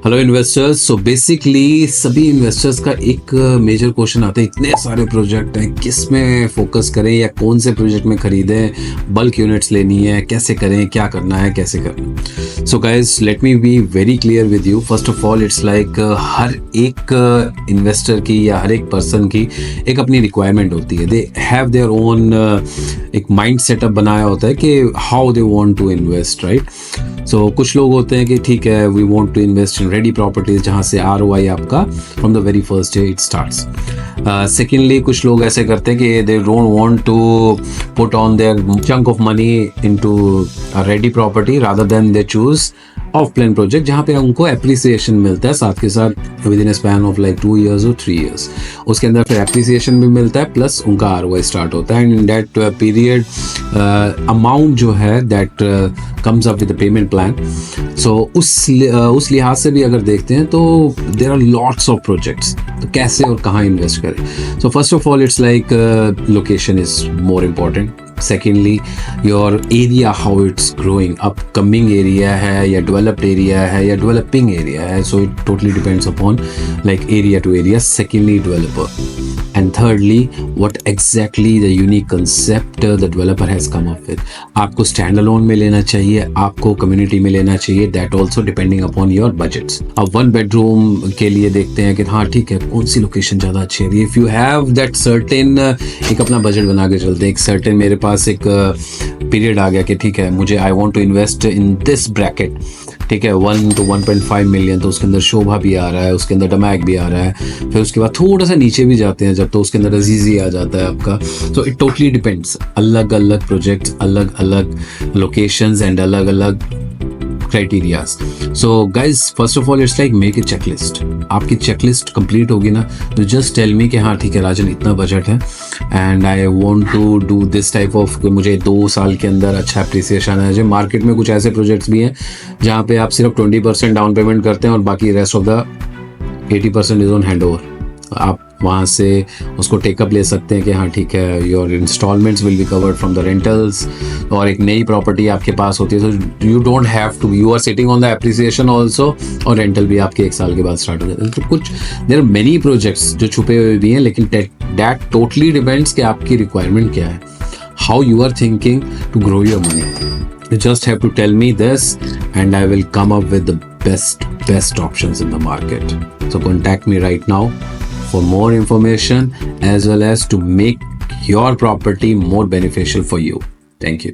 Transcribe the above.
Hello investors. So basically सभी investors का एक मेजर क्वेश्चन आता है, इतने सारे प्रोजेक्ट हैं, किस में फोकस करें या कौन से प्रोजेक्ट में खरीदें, बल्क यूनिट्स लेनी है, कैसे करें, क्या करना है, कैसे करना। So guys, let me be very clear with you. First of all it's like हर एक इन्वेस्टर की या हर एक पर्सन की एक अपनी रिक्वायरमेंट होती है। दे हैव देयर ओन एक माइंड सेटअप बनाया होता है कि how they want to invest, right. So कुछ लोग होते हैं कि ठीक है, we want to invest in ready properties जहाँ से ROI आपका from the very first day it starts. Secondly कुछ लोग ऐसे करते हैं कि they don't want to put on their chunk of money into a ready property, rather then they choose of plan project जहाँ पे उनको एप्रिसिएशन मिलता है साथ के साथ with in span of like 2 years और 3 years। उसके अंदर फिर एप्रिसिएशन भी मिलता है प्लस उनका ROI स्टार्ट होता है, and in that period amount जो है that comes up with the payment plan. So उस लिहाज से भी अगर देखते हैं तो there are lots of projects, तो कैसे और कहाँ इन्वेस्ट करें। So first of all it's like location is more important. Secondly, your area, how it's growing, upcoming area है या developed area है या developing area है, so it totally depends upon like area to area. Secondly, developer, and thirdly, what exactly the unique concept the developer has come up with. आपको standalone में लेना चाहिए, आपको community में लेना चाहिए, that also depending upon your budgets. अब 1 bedroom के लिए देखते हैं कि हाँ ठीक है, कौन सी लोकेशन ज़्यादा अच्छी है। If you have that certain एक अपना बजट बना के चलते हैं, एक certain मेरे पास एक पीरियड आ गया कि ठीक है, मुझे I want to invest in this bracket, ठीक है, 1 to 1.5 मिलियन, तो उसके अंदर शोभा भी आ रहा है, उसके अंदर डमैक भी आ रहा है, फिर उसके बाद थोड़ा सा नीचे भी जाते हैं जब, तो उसके अंदर अजीजी आ जाता है आपका। सो इट टोटली डिपेंड्स, अलग अलग प्रोजेक्ट्स, अलग अलग लोकेशंस एंड अलग अलग criterias. So guys, first of all it's like make a checklist. आपकी चेकलिस्ट कंप्लीट होगी ना, तो जस्ट टेल मी कि हाँ ठीक है राजन, इतना बजट है and I want to do this type of, मुझे 2 साल के अंदर अच्छा अप्रिसिएशन है। जो मार्केट में कुछ ऐसे प्रोजेक्ट्स भी हैं जहाँ पे आप सिर्फ 20% डाउन पेमेंट करते हैं और बाकी rest of the 80% is on hand over. आप वहाँ से उसको टेकअप ले सकते हैं कि हाँ ठीक है, your instalments will be covered from the rentals. और एक नई प्रॉपर्टी आपके पास होती है तो you don't have to, you are sitting on the appreciation also, और रेंटल भी आपके 1 साल के बाद स्टार्ट हो जाता है। तो कुछ देयर आर मेनी प्रोजेक्ट्स जो छुपे हुए भी हैं, लेकिन दैट टोटली डिपेंड्स कि आपकी रिक्वायरमेंट क्या है, how you are thinking to grow your money. You just have to tell me this and I will come up with the best options in the market. So contact me right now for more information as well as to make your property more beneficial for you. Thank you.